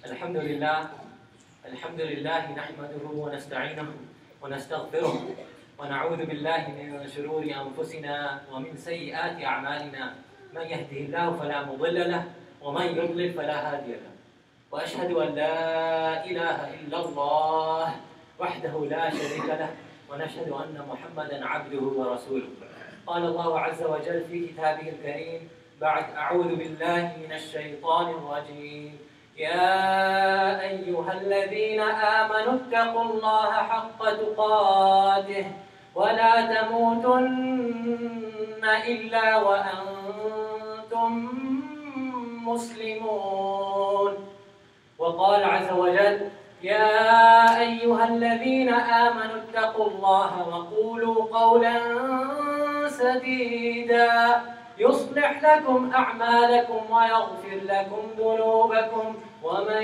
الحمد لله نحمده ونستعينه ونستغفره ونعوذ بالله من شرور أنفسنا ومن سيئات أعمالنا من يهده الله فلا مضل له ومن يضلل فلا هادي له وأشهد أن لا إله إلا الله وحده لا شريك له ونشهد أن محمدا عبده ورسوله. قال الله عز وجل في كتابه الكريم بعد أعوذ بالله من الشيطان الرجيم يا أيها الذين آمنوا اتقوا الله حق تقاته ولا تموتن إلا وأنتم مسلمون. وقال عز وجل يا أيها الذين آمنوا اتقوا الله وقولوا قولا سديدا يصلح لكم أعمالكم ويغفر لكم ذنوبكم ومن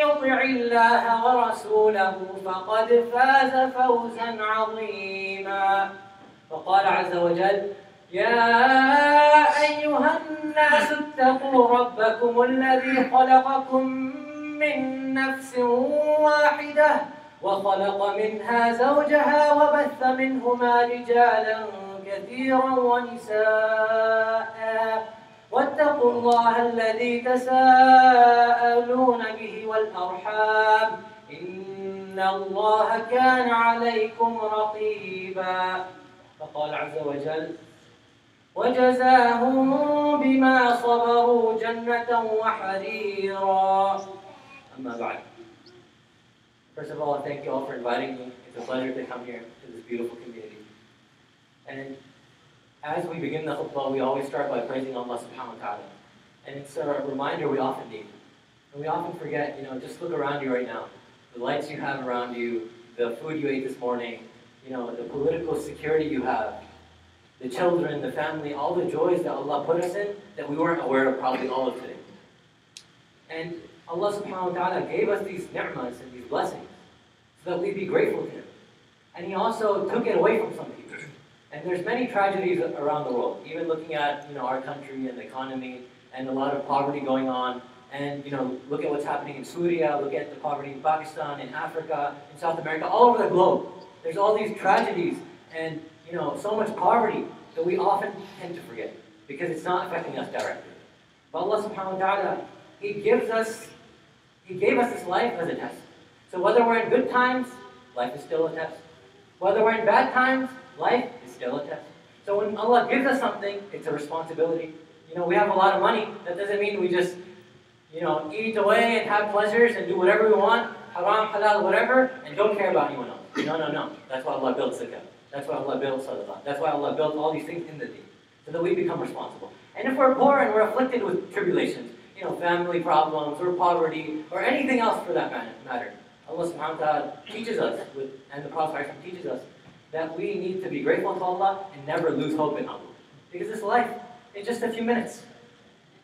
يطع الله ورسوله فقد فاز فوزا عظيما. وقال عز وجل يا أيها الناس اتقوا ربكم الذي خلقكم من نفس واحدة وخلق منها زوجها وبث منهما رجالا كثيرا ونساء واتقوا الله الذي تساءلون به والأرحام إن الله كان عليكم رقيبا. فقال عز وجل وجزاهم بما صبروا جنة وحريرا. أما بعد. First of all, I thank you all for inviting me. It's a pleasure to come here to this beautiful community. And as we begin the khutbah, we always start by praising Allah subhanahu wa ta'ala. And it's a reminder we often need. And we often forget, just look around you right now. The lights you have around you, the food you ate this morning, the political security you have, the children, the family, all the joys that Allah put us in that we weren't aware of probably all of today. And Allah subhanahu wa ta'ala gave us these ni'mas and these blessings so that we'd be grateful to Him. And He also took it away from some people. And there's many tragedies around the world, even looking at our country and the economy and a lot of poverty going on. And look at what's happening in Syria, look at the poverty in Pakistan, in Africa, in South America, all over the globe. There's all these tragedies and so much poverty that we often tend to forget because it's not affecting us directly. But Allah subhanahu wa ta'ala, He gave us this life as a test. So whether we're in good times, life is still a test. Whether we're in bad times, life is still a test. So when Allah gives us something, it's a responsibility. We have a lot of money. That doesn't mean we just, eat away and have pleasures and do whatever we want, haram, halal, whatever, and don't care about anyone else. No. That's why Allah built zakah. That's why Allah built sadaqah. That's why Allah built all these things in the deen, so that we become responsible. And if we're poor and we're afflicted with tribulations, family problems or poverty or anything else for that matter, Allah subhanahu wa ta'ala teaches us, and the Prophet teaches us, that we need to be grateful to Allah and never lose hope in Allah. Because this life is just a few minutes.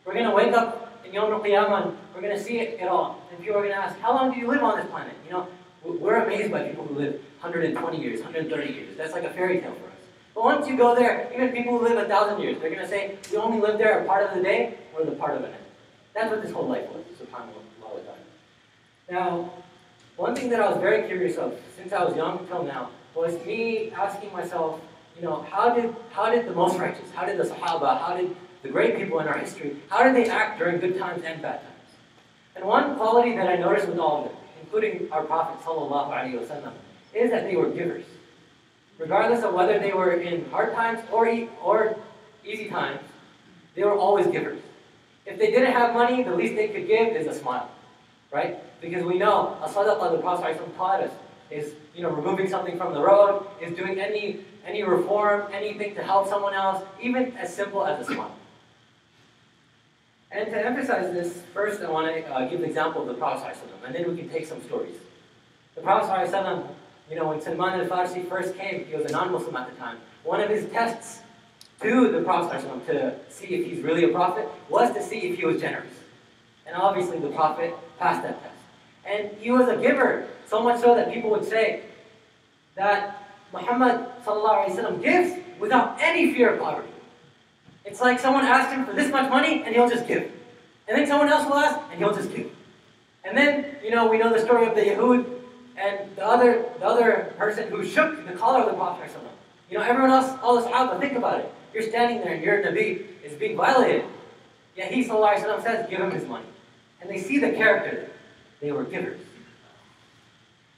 We're going to wake up in Yawm al-Qiyamah and we're going to see it all. And people are going to ask, how long do you live on this planet? We're amazed by people who live 120 years, 130 years. That's like a fairy tale for us. But once you go there, even people who live 1,000 years, they're going to say, we only live there a part of the day or the part of a night. That's what this whole life was, subhanAllah. Now, one thing that I was very curious of, since I was young until now, was me asking myself, how did the most righteous, how did the Sahaba, how did the great people in our history, how did they act during good times and bad times? And one quality that I noticed with all of them, including our Prophet sallallahu alaihi wasallam, is that they were givers. Regardless of whether they were in hard times or easy times, they were always givers. If they didn't have money, the least they could give is a smile, right? Because we know a sadaqah, the Prophet taught us, is removing something from the road, is doing any reform, anything to help someone else, even as simple as a smile. And to emphasize this, first I want to give an example of the Prophet ﷺ, and then we can take some stories. The Prophet ﷺ, when Salman al-Farsi first came, he was a non-Muslim at the time. One of his tests to the Prophet ﷺ to see if he's really a prophet was to see if he was generous. And obviously the Prophet passed that test. And he was a giver, so much so that people would say that Muhammad ﷺ gives without any fear of poverty. It's like someone asked him for this much money and he'll just give. And then someone else will ask and he'll just give. And then, we know the story of the Yahud and the other person who shook the collar of the Prophet. Everyone else, all the Sahaba, think about it. You're standing there and your Nabi is being violated. Yet he says, give him his money. And they see the character. They were givers.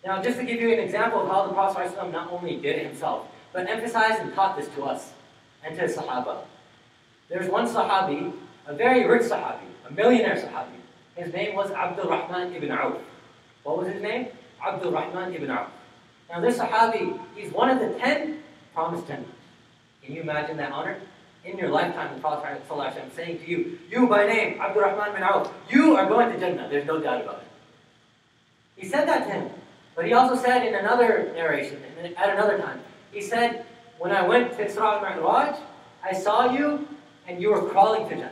Now, just to give you an example of how the Prophet ﷺ not only did it himself, but emphasized and taught this to us and to the Sahaba. There's one Sahabi, a very rich Sahabi, a millionaire Sahabi. His name was Abdul Rahman ibn Auf. What was his name? Abdul Rahman ibn Auf. Now this Sahabi, he's one of the 10 promised Jannah. Can you imagine that honor? In your lifetime, the Prophet ﷺ saying to you, you by name, Abdul Rahman ibn Auf, you are going to Jannah. There's no doubt about it. He said that to him. But he also said in another narration, and at another time, he said, when I went to Isra al-Mi'raj, I saw you and you were crawling to Jannah.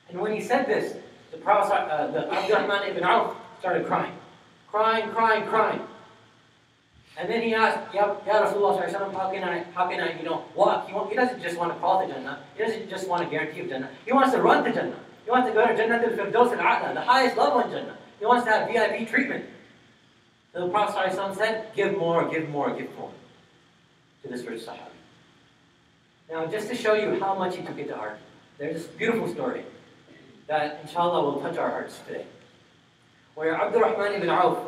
And when he said this, the Prophet, Abdul Rahman ibn Auf started crying. Crying. And then he asked, Ya Rasulullah, how can I walk? He doesn't just want to crawl to Jannah. He doesn't just want a guarantee of Jannah. He wants to run to Jannah. He wants to go to Jannah al-Firdaus al-A'la, the highest level in Jannah. He wants to have VIP treatment. So the Prophet said, give more to this rich Sahabi. Now, just to show you how much he took it to heart, there's this beautiful story that, inshallah, will touch our hearts today. Where Abdul Rahman ibn Auf,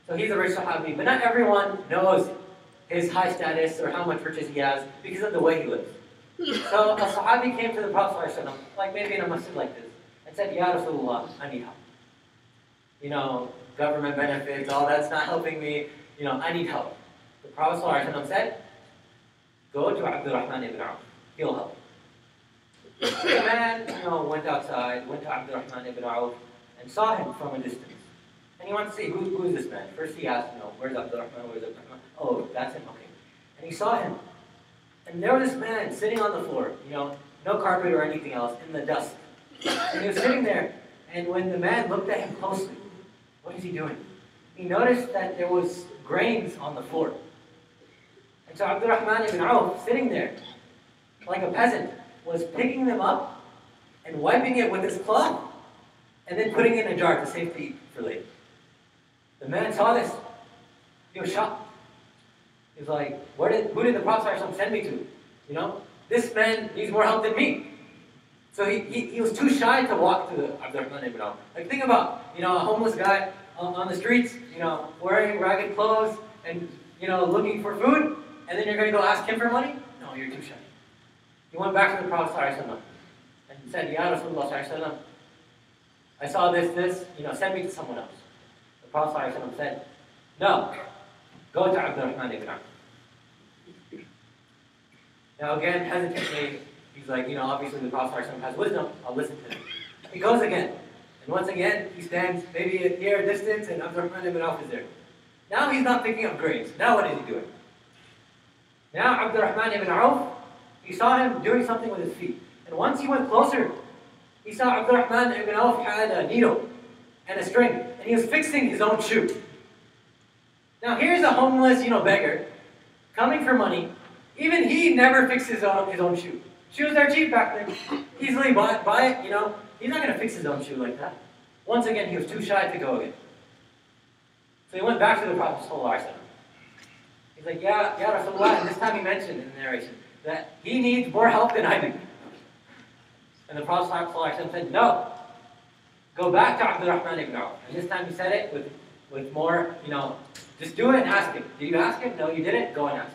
so he's a rich Sahabi, but not everyone knows his high status or how much riches he has because of the way he lives. So a Sahabi came to the Prophet ﷺ, like maybe in a masjid like this, and said, Ya Rasulullah, I need help. Government benefits, all that's not helping me, I need help. The Prophet ﷺ said, go to Abdul Rahman ibn Auf, he'll help. The man, went outside, went to Abdul Rahman ibn Auf, and saw him from a distance. And he wanted to see, who is this man? First he asked, where's Abdul Rahman, where's Abdul Rahman? Oh, that's him, okay. And he saw him. And there was this man sitting on the floor, no carpet or anything else, in the dust. And he was sitting there, and when the man looked at him closely, what is he doing? He noticed that there was grains on the floor. And so Abdul Rahman ibn Auf, sitting there, like a peasant, was picking them up and wiping it with his cloth, and then putting it in a jar to save to eat for later. The man saw this. He was shocked. He was like, who did the Prophet send me to? This man needs more help than me. So he was too shy to walk to Abdul Rahman ibn Auf. Like, think about, a homeless guy on the streets, wearing ragged clothes and, looking for food, and then you're going to go ask him for money? No, you're too shy. He went back to the Prophet and said, Ya Rasulullah, I saw this, send me to someone else. The Prophet said, no, go to Abdul Rahman ibn Auf. Now again, hesitantly, he's like, obviously the Prophet has wisdom, I'll listen to him. He goes again, and once again, he stands maybe a near distance, and Abdul Rahman ibn Auf is there. Now he's not picking up grains. Now what is he doing? Now Abdul Rahman ibn Auf, he saw him doing something with his feet. And once he went closer, he saw Abdul Rahman ibn Auf had a needle and a string, and he was fixing his own shoe. Now here's a homeless, beggar, coming for money. Even he never fixed his own shoe. Shoes are cheap back then. Easily buy it, He's not going to fix his own shoe like that. Once again, he was too shy to go again. So he went back to the Prophet ﷺ. He's like, Ya Rasulullah, and this time he mentioned in the narration that he needs more help than I do. And the Prophet ﷺ said, no, go back to Abdul Rahman ibn Auf. And this time he said it with more, just do it and ask him. Did you ask him? No, you didn't? Go and ask him.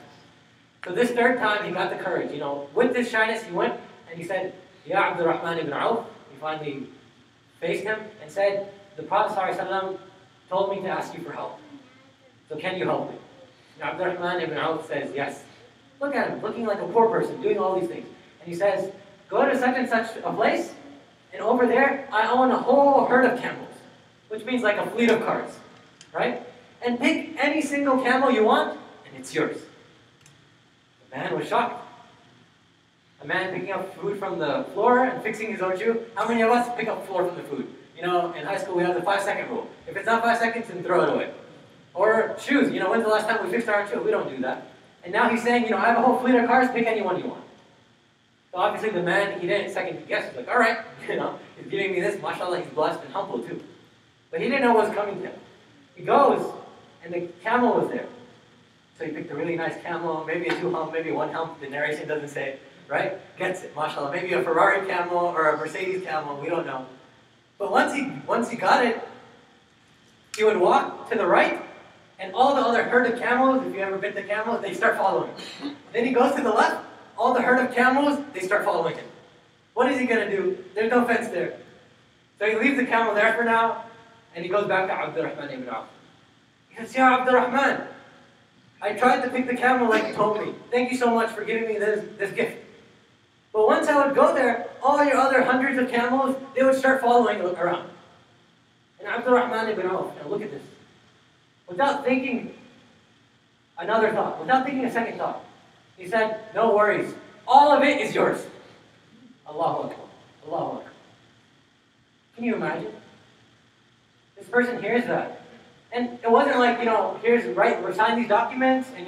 So this third time, he got the courage. With this shyness, he went and he said, Ya Abdul Rahman ibn Auf. He finally faced him and said, the Prophet ﷺ told me to ask you for help. So can you help me? And Abdul Rahman ibn Auf says, yes. Look at him, looking like a poor person, doing all these things. And he says, go to such and such a place, and over there, I own a whole herd of camels, which means like a fleet of cars, right? And pick any single camel you want, and it's yours. The man was shocked. A man picking up food from the floor and fixing his own shoe. How many of us pick up floor from the food? In high school we have the 5-second rule. If it's not 5 seconds, then throw it away. Or shoes. When's the last time we fixed our own shoe? We don't do that. And now he's saying, I have a whole fleet of cars, pick any one you want. So obviously the man, he didn't second guess. He's like, all right, he's giving me this. MashaAllah, he's blessed and humble too. But he didn't know what was coming to him. He goes, and the camel was there. So he picked a really nice camel, maybe a 2 hump, maybe 1 hump, the narration doesn't say, right? Gets it, mashallah. Maybe a Ferrari camel or a Mercedes camel, we don't know. But once he got it, he would walk to the right, and all the other herd of camels, if you ever been to camels, they start following him. Then he goes to the left, all the herd of camels, they start following him. What is he going to do? There's no fence there. So he leaves the camel there for now, and he goes back to Abdurrahman ibn Auf. He says, Ya Abdurrahman, I tried to pick the camel like you told me. Thank you so much for giving me this gift. But once I would go there, all your other hundreds of camels, they would start following around. And Abdurrahman ibn Auf, now look at this. Without thinking another thought, without thinking a second thought, he said, no worries, all of it is yours. Allahu Akbar, Allahu Akbar. Can you imagine? This person hears that. And it wasn't like, here's, right, we're signing these documents and,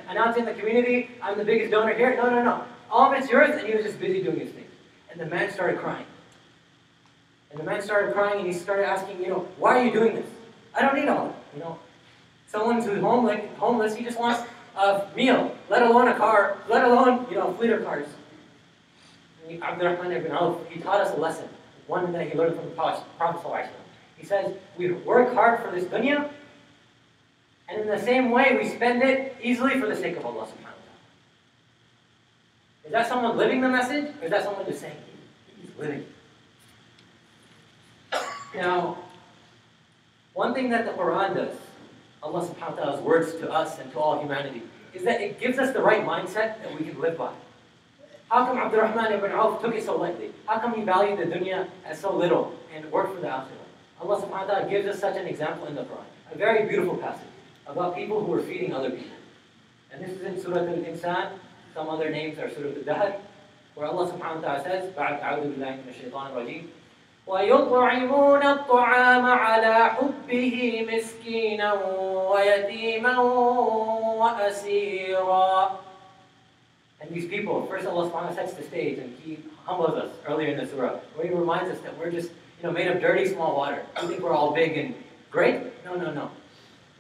announcing the community, I'm the biggest donor here. No, no, no. All of it's yours, and he was just busy doing his thing. And the man started crying. And the man started crying, and he started asking, why are you doing this? I don't need all of it, Someone who's homeless, he just wants a meal, let alone a car, let alone, fleet of cars. And Abdurrahman ibn Auf, he taught us a lesson, one that he learned from the Prophet ﷺ. He says, we work hard for this dunya, and in the same way, we spend it easily for the sake of Allah subhanahu wa ta'ala. Is that someone living the message, or is that someone just saying, he's living? Now, one thing that the Quran does, Allah subhanahu wa ta'ala's words to us and to all humanity, is that it gives us the right mindset that we can live by. How come Abdurrahman ibn Auf took it so lightly? How come he valued the dunya as so little and worked for the akhirah? Allah subhanahu wa ta'ala gives us such an example in the Quran. A very beautiful passage about people who were feeding other people. And this is in Surah Al-Insan. Some other names are Surah Al-Dahr, where Allah subhanahu wa ta'ala says, بَعْدْ أَعُوذُ بِاللَّهِ مِنَ الشَّيْطَانِ الرَّجِيمِ وَيُطْعِمُونَ الطَّعَامَ عَلَى حُبِّهِ مِسْكِينًا وَيَتِيمًا وَأَسِيرًا. And these people, first Allah subhanahu wa ta'ala sets the stage and He humbles us earlier in the surah, where He reminds us that we're just made of dirty small water. We think we're all big and great? No, no, no.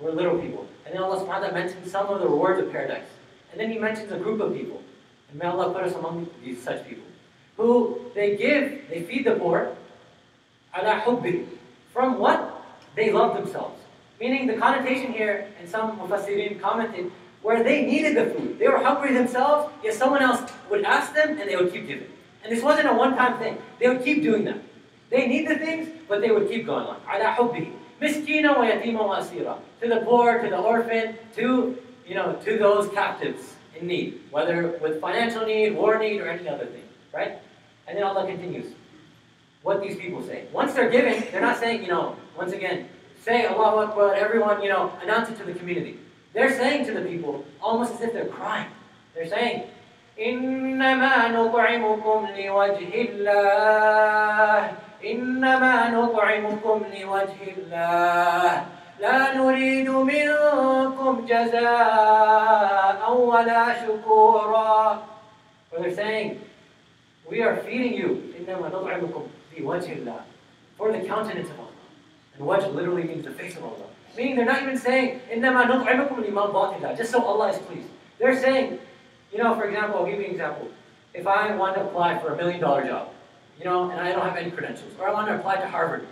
We're little people. And then Allah subhanahu wa ta'ala mentions some of the rewards of paradise. And then He mentions a group of people. And may Allah put us among these such people. Who they feed the poor, ala hubbi, from what they love themselves. Meaning the connotation here, and some mufassirin commented, where they needed the food. They were hungry themselves, yet someone else would ask them and they would keep giving. And this wasn't a one-time thing. They would keep doing that. They need the things, but they would keep going on. Ala hubbi. Miskina wa yatima wa asira. To the poor, to the orphan, to those captives in need. Whether with financial need, war need, or any other thing. Right? And then Allah continues. What these people say. Once they're giving, they're not saying, once again, say Allahu Akbar, everyone, announce it to the community. They're saying to the people, almost as if they're crying. They're saying, إِنَّمَا نُطْعِمُكُمْ لِوَجْهِ اللَّهِ إِنَّمَا نُطْعِمُكُمْ لِوَجْهِ اللَّهِ لَا نُرِيدُ مِنكُمْ جَزَاءً وَلَا شُكُورًا. Where they're saying, we are feeding you إِنَّمَا نُطْعِمُكُمْ لِوَجْهِ اللَّهِ, for the countenance of Allah. And wajh literally means the face of Allah. Meaning they're not even saying, إِنَّمَا نُطْعِمُكُمْ لِمَرْضَاتِ اللَّهِ, just so Allah is pleased. They're saying, for example, I'll give you an example. If I want to apply for $1 million job, and I don't have any credentials, or I want to apply to Harvard,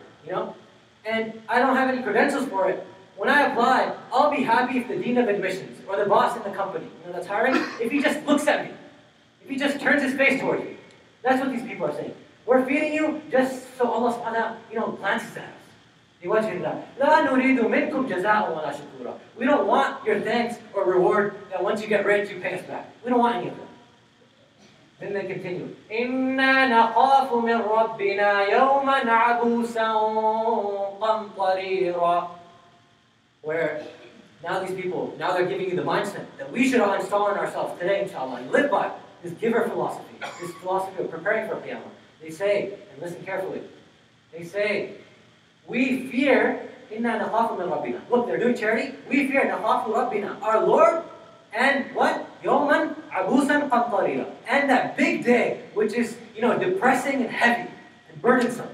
and I don't have any credentials for it, when I apply, I'll be happy if the dean of admissions, or the boss in the company, that's hiring, if he just looks at me, if he just turns his face towards me. That's what these people are saying. We're feeding you just so Allah subhanahu wa ta'ala, glances at us. لا نريد منكم جزاء ولا شكورا. We don't want your thanks or reward that once you get rich, you pay us back. We don't want any of that. Then they continue. إِنَّا نَخَافُ مِنْ رَبِّنَا يَوْمًا عَبُوسًا قَمْطَرِيرًا. Where now these people, now they're giving you the mindset that we should all install in ourselves today, inshallah, and live by this giver philosophy, this philosophy of preparing for Qiyamah. They say, and listen carefully, they say, we fear, inna nakhafu min rabbina. Look, they're doing charity. We fear nakhafu rabbina, our Lord, and what? Yawman abusan qamtarira. And that big day, which is, depressing and heavy and burdensome.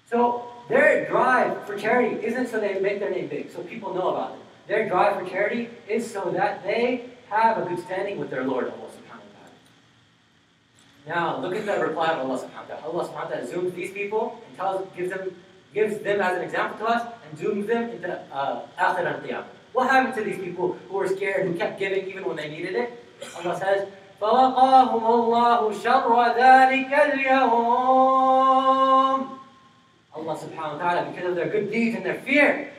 So, their drive for charity isn't so they make their name big, so people know about them. Their drive for charity is so that they have a good standing with their Lord, Allah subhanahu wa ta'ala. Now, look at the reply of Allah subhanahu wa ta'ala. Allah subhanahu wa ta'ala zooms these people and gives them as an example to us and zooms them into Akhir and Qiyamah. What happened to these people who were scared, who kept giving even when they needed it? Allah says, فَوَقَاهُمُ اللَّهُ شَرَّ ذَلِكَ الْيَوْمِ. Allah subhanahu wa ta'ala, because of their good deeds and their fear,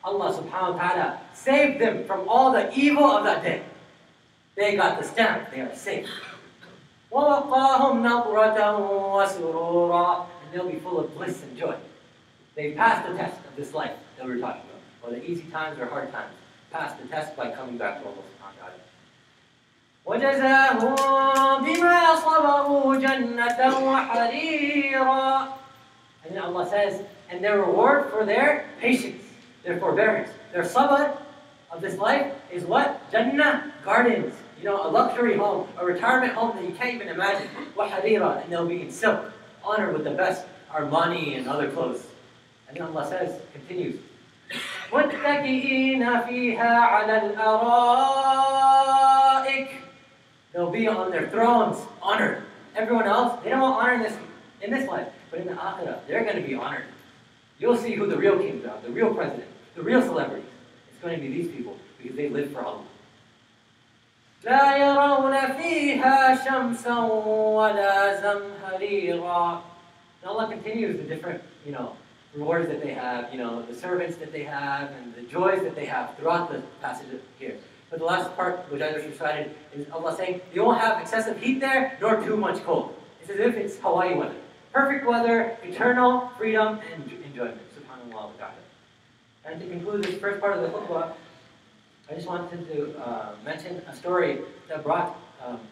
Allah subhanahu wa ta'ala saved them from all the evil of that day. They got the stamp, they are safe. وَوَقَاهُمْ نَضْرَةً وَسُرُورًا. And they'll be full of bliss and joy. They passed the test of this life that we're talking about, whether easy times or hard times. Passed the test by coming back to Allah subhanahu wa ta'ala. وَجَزَاهُمْ بِمَا صَبَرُوا جَنَّةً وَحَرِيرًا. And then Allah says, and their reward for their patience, their forbearance, their sabr of this life is what? Jannah, gardens. You know, a luxury home, a retirement home that you can't even imagine. وَحَرِيرًا. And they'll be in silk, honored with the best Armani and other clothes. And then Allah says, continues, مُتَّكِئِينَ فِيهَا عَلَى الْأَرَائِكِ. They'll be on their thrones, honored. Everyone else, they don't want honor in this life. But in the Akhirah, they're going to be honored. You'll see who the real kings are, the real president, the real celebrities. It's going to be these people, because they live for Allah. لَا يَرَوْنَ فِيهَا شَمْسًا وَلَا زَمْهَرِيرًا. And Allah continues the different, rewards that they have, the servants that they have, and the joys that they have throughout the passage here. But the last part, which I just recited, is Allah saying, you won't have excessive heat there, nor too much cold. It's as if it's Hawaii weather. Perfect weather, eternal freedom, and enjoyment. Subhanallah wa ta'ala. And to conclude this first part of the khutbah, I just wanted to mention a story that brought,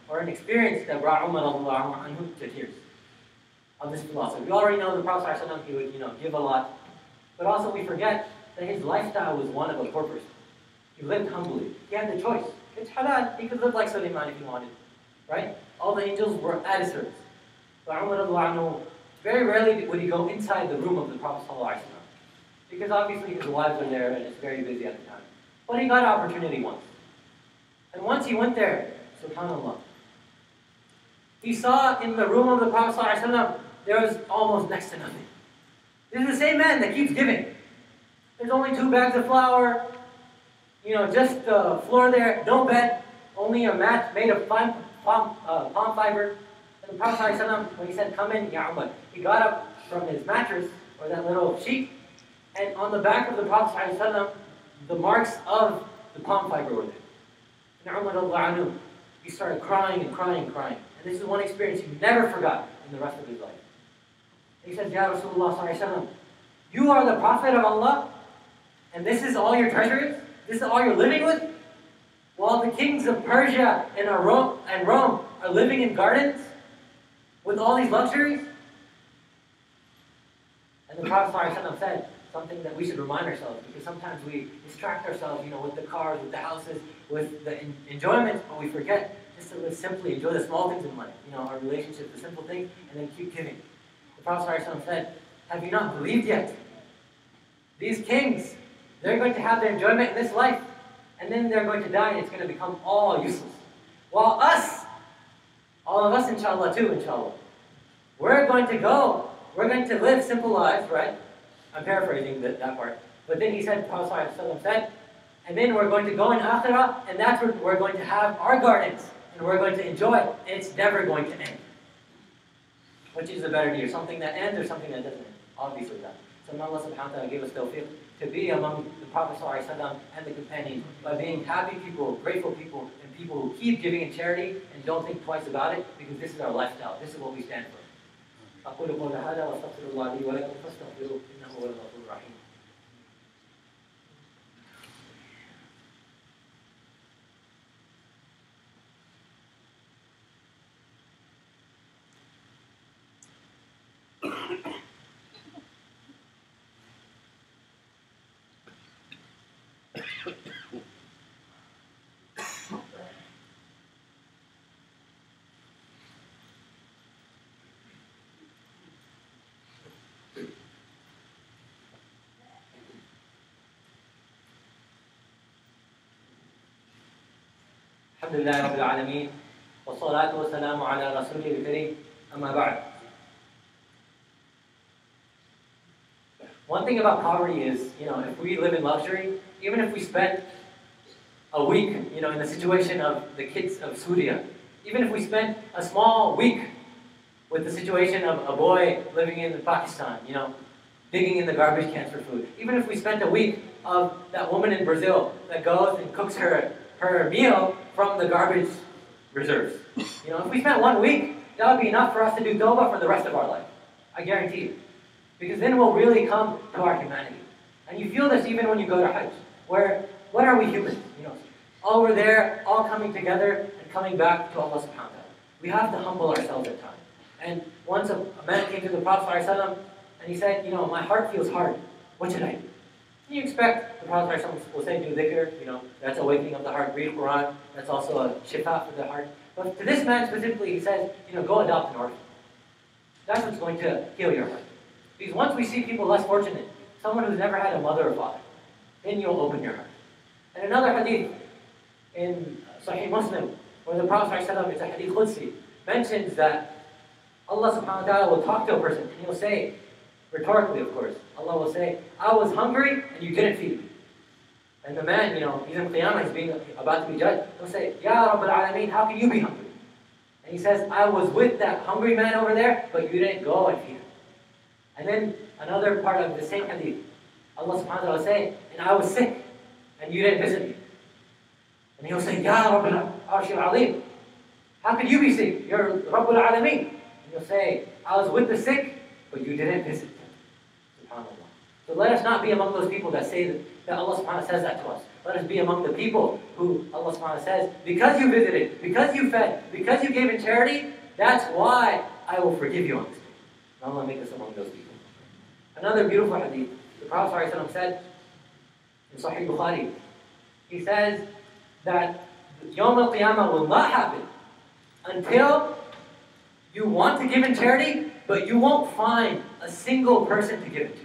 or an experience that brought Umar to tears of this philosophy. We already know the Prophet ﷺ, he would, give a lot. But also we forget that his lifestyle was one of a poor person. He lived humbly. He had the choice. It's halal. He could live like Sulaiman if he wanted. Right? All the angels were at his service. But Umar, very rarely would he go inside the room of the Prophet ﷺ. Because obviously his wives are there and it's very busy at the time. But he got an opportunity once. And once he went there, subhanAllah, he saw in the room of the Prophet ﷺ, there was almost next to nothing. This is the same man that keeps giving. There's only 2 bags of flour, just the floor there, no bed, only a mat made of palm fiber. And the Prophet ﷺ, when he said, come in, Ya Umar, he got up from his mattress, or that little sheet, and on the back of the Prophet ﷺ, the marks of the palm fiber were there. And Umar, he started crying and crying and crying. And this is one experience he never forgot in the rest of his life. He said, Ya Rasulullah ﷺ, you are the Prophet of Allah, and this is all your treasure is? This is all you're living with? While the kings of Persia and Rome are living in gardens with all these luxuries? And the Prophet ﷺ said something that we should remind ourselves, because sometimes we distract ourselves, with the cars, with the houses, with the enjoyment, but we forget just to live simply, enjoy the small things in life, our relationships, the simple things, and then keep giving. The Prophet ﷺ said, have you not believed yet? These kings, they're going to have their enjoyment in this life, and then they're going to die, and it's going to become all useless. While us, all of us, inshallah, too, inshallah, we're going to go. We're going to live simple lives, right? I'm paraphrasing that part. But then he said, Prophet ﷺ said, and then we're going to go in Akhirah, and that's where we're going to have our gardens, and we're going to enjoy it, and it's never going to end. Which is the better deal? Something that ends or something that doesn't end? Obviously that. So Allah subhanahu wa ta'ala gave us tawfiq to be among the Prophet ﷺ and the companions by being happy people, grateful people, and people who keep giving in charity and don't think twice about it, because this is our lifestyle. This is what we stand for. أقول قولي هذا وأستغفر الله لي ولكم فاستغفروه إنه هو الغفور الرحيم. Alhamdulillah Rabbil Alameen. Wassalatu wassalamu ala Rasulih al-Kareem. Amma ba'd. One thing about poverty is, if we live in luxury, even if we spend a week, in the situation of the kids of Syria, even if we spent a small week with the situation of a boy living in Pakistan, digging in the garbage cans for food, even if we spent a week of that woman in Brazil that goes and cooks her meal from the garbage reserves. If we spent 1 week, that would be enough for us to do tawbah for the rest of our life. I guarantee you. Because then we'll really come to our humanity. And you feel this even when you go to Hajj, where, what are we humans? All we're there, all coming together and coming back to Allah subhanahu wa ta'ala. We have to humble ourselves at times. And once a man came to the Prophet ﷺ and he said, my heart feels hard. What should I do? And you expect the Prophet ﷺ will say, do dhikr, that's awakening of the heart, read Quran, that's also a shifa for the heart. But to this man specifically, he says, go adopt an orphan. That's what's going to heal your heart. Because once we see people less fortunate, someone who's never had a mother or father, then you'll open your heart. And another hadith in Sahih Muslim, where the Prophet ﷺ, it's a hadith Qudsi, mentions that Allah subhanahu wa ta'ala will talk to a person and he'll say, rhetorically of course, Allah will say, I was hungry and you didn't feed me. And the man, he's in Qiyamah, he's about to be judged, he'll say, Ya Rabbil Alameen, how can you be hungry? And he says, I was with that hungry man over there, but you didn't go and feed him. And then another part of the same hadith, Allah subhanahu wa ta'ala will say, and I was sick, and you didn't visit me. And he'll say, Ya Rabbil Arshil Alim, how could you be sick? You're Rabbul Alameen. And he'll say, I was with the sick, but you didn't visit them. SubhanAllah. So let us not be among those people that say that Allah subhanahu wa ta'ala says that to us. Let us be among the people who Allah subhanahu wa ta'ala says, because you visited, because you fed, because you gave in charity, that's why I will forgive you on this day. And Allah make us among those people. Another beautiful hadith, the Prophet ﷺ said in Sahih Bukhari, he says that Yawm al-Qiyamah will not happen until you want to give in charity, but you won't find a single person to give it to.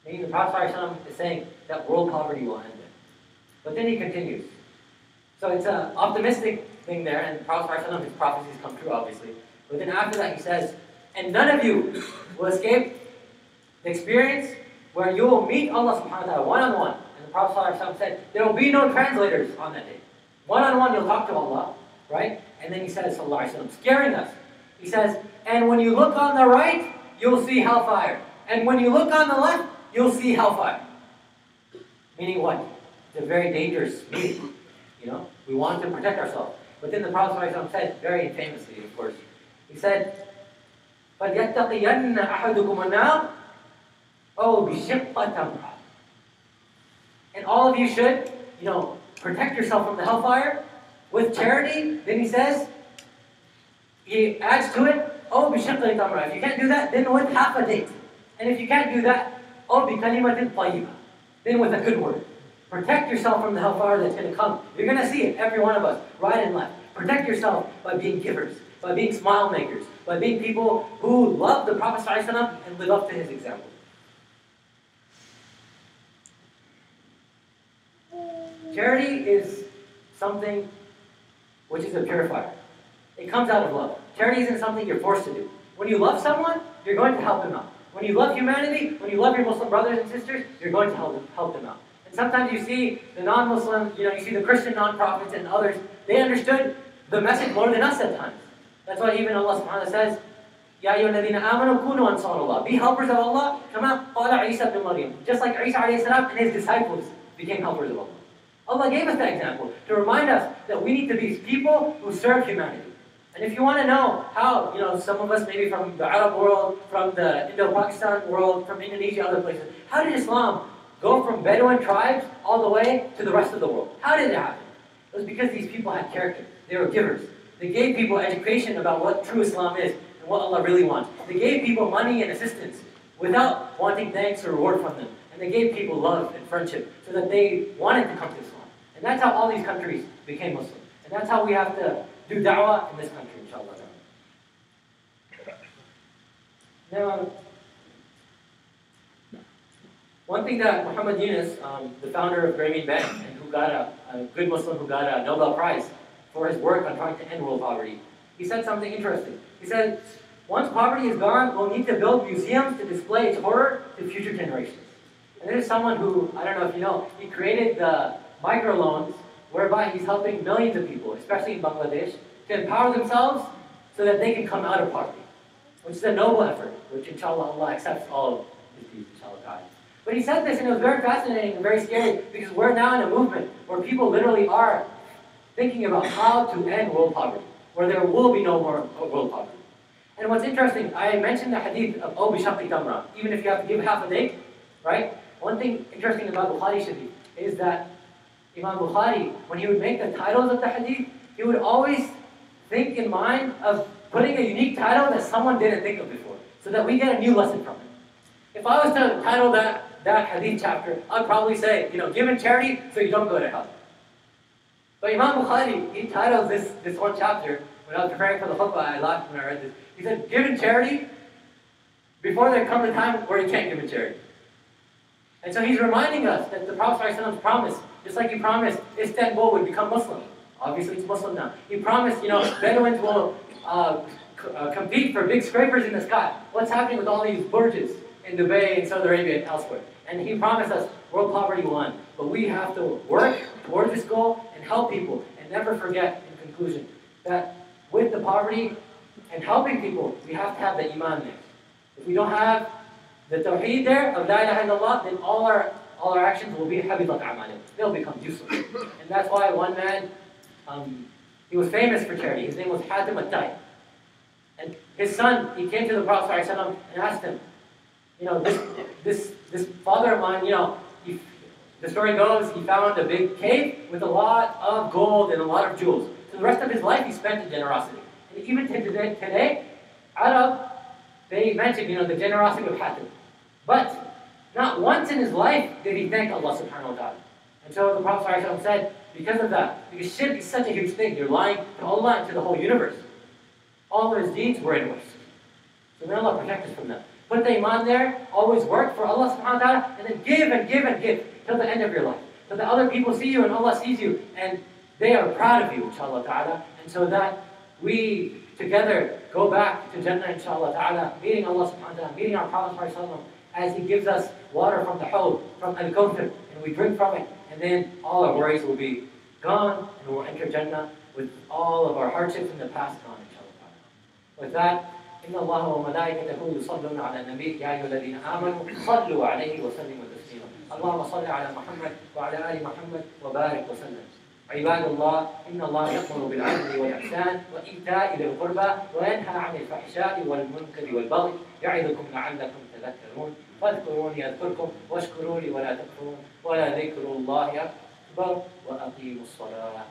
Meaning the Prophet ﷺ is saying that world poverty will end then. But then he continues. So it's an optimistic thing there, and the Prophet ﷺ, his prophecies come true obviously. But then after that he says, and none of you will escape the experience where you will meet Allah subhanahu wa ta'ala one-on-one. And the Prophet ﷺ said, there will be no translators on that day. One-on-one you'll talk to Allah, right? And then he says, sallallahu alaihi wasallam, scaring us. He says, and when you look on the right, you'll see hellfire. And when you look on the left, you'll see hellfire. Meaning what? It's a very dangerous meeting. We want to protect ourselves. But then the Prophet ﷺ said, very famously, of course, he said, فَلْيَتَّقِيَنَّ أَحَدُكُمُ النَّارِ أَوْ بِشِقَّ تَمْرَةٍ. And all of you should, protect yourself from the hellfire with charity. Then he says, he adds to it, أَوْ بِشِقَّ تَمْرَةٍ. If you can't do that, then with half a date. And if you can't do that, أَوْ بِكَلِمَةٍ طَيِّبَةٍ. Then with a good word. Protect yourself from the hellfire that's going to come. You're going to see it, every one of us, right and left. Protect yourself by being givers, by being smile makers, by being people who love the Prophet ﷺ and live up to his example. Charity is something which is a purifier. It comes out of love. Charity isn't something you're forced to do. When you love someone, you're going to help them out. When you love humanity, when you love your Muslim brothers and sisters, you're going to help them out. And sometimes you see the non-Muslim, you see the Christian non-prophets and others, they understood the message more than us at times. That's why even Allah subhanahu wa ta'ala says, Ya ayyuhalladhina amanu kunu ansarullah. Be helpers of Allah, kama qala Isa ibn Maryam. Just like Isa alayhi salam and his disciples became helpers of Allah. Allah gave us that example to remind us that we need to be people who serve humanity. And if you want to know how, some of us maybe from the Arab world, from the Indo-Pakistan world, from Indonesia, other places, how did Islam go from Bedouin tribes all the way to the rest of the world? How did it happen? It was because these people had character. They were givers. They gave people education about what true Islam is and what Allah really wants. They gave people money and assistance without wanting thanks or reward from them. And they gave people love and friendship so that they wanted to come to Islam. And that's how all these countries became Muslim. And that's how we have to do da'wah in this country, inshallah. Now, one thing that Muhammad Yunus, the founder of Grameen Bank, and who got a good Muslim who got a Nobel Prize for his work on trying to end world poverty. He said something interesting. He said, once poverty is gone, we'll need to build museums to display its horror to future generations. And there's someone who, I don't know if you know, he created the microloans whereby he's helping millions of people, especially in Bangladesh, to empower themselves so that they can come out of poverty, which is a noble effort, which inshallah Allah accepts all of his deeds, inshallah. But he said this and it was very fascinating and very scary because we're now in a movement where people literally are thinking about how to end world poverty, where there will be no more world poverty. And what's interesting, I mentioned the hadith of Bi Shaqi Tamra, even if you have to give half a date, right? One thing interesting about Bukhari Sharif is that Imam Bukhari, when he would make the titles of the hadith, he would always think in mind of putting a unique title that someone didn't think of before, so that we get a new lesson from it. If I was to title that hadith chapter, I'd probably say, give in charity so you don't go to hell. But Imam Bukhari, he titled this one chapter, when I was preparing for the khutbah, I laughed when I read this. He said, give in charity before there comes a time where you can't give in charity. And so he's reminding us that the Prophet ﷺ promised, just like he promised Istanbul would become Muslim. Obviously it's Muslim now. He promised, Bedouins will compete for big scrapers in the sky. What's happening with all these burjas in Dubai and Saudi Arabia and elsewhere? And he promised us world poverty will end. But we have to work towards this goal and help people. And never forget, in conclusion, that with the poverty and helping people, we have to have the iman there. If we don't have the tawheed there of la ilaha illallah, then all our actions will be habitat a'malim. They'll become useless. And that's why one man, he was famous for charity. His name was Hatim al-Tai. And his son, he came to the Prophet ﷺ and asked him, this father of mine, the story goes, he found a big cave with a lot of gold and a lot of jewels. So the rest of his life he spent in generosity. And even today, Arab, they mention, the generosity of Hatim. But not once in his life did he thank Allah subhanahu wa ta'ala. And so the Prophet ﷺ said, because of that, because shirk is such a huge thing, you're lying to Allah and to the whole universe. All of his deeds were in worse. So may Allah protect us from that. Put the iman there, always work for Allah subhanahu wa ta'ala, and then give and give and give till the end of your life. So that other people see you and Allah sees you, and they are proud of you, inshallah ta'ala. And so that we together go back to Jannah, inshallah ta'ala, meeting Allah subhanahu wa ta'ala, meeting our Prophet sallallahu as he gives us water from the Hawd, from Al-Kawthar, and we drink from it, and then all our worries will be gone, and we'll enter Jannah with all of our hardships in the past gone, inshallah ta'ala. With that, إن الله وملائكته يصلون على النبي يا أيها الذين آمنوا صلوا عليه وسلموا تسليما اللهم صل على محمد وعلى آل محمد وبارك وسلم عباد الله إن الله يأمر بالعدل والإحسان وإيتاء ذي القربى وينهى عن الفحشاء والمنكر والبغي يعظكم لعلكم تذكرون فاذكروني أذكركم واشكروا لي ولا تكفرون ولا ذكر الله أكبر وأقيموا الصلاة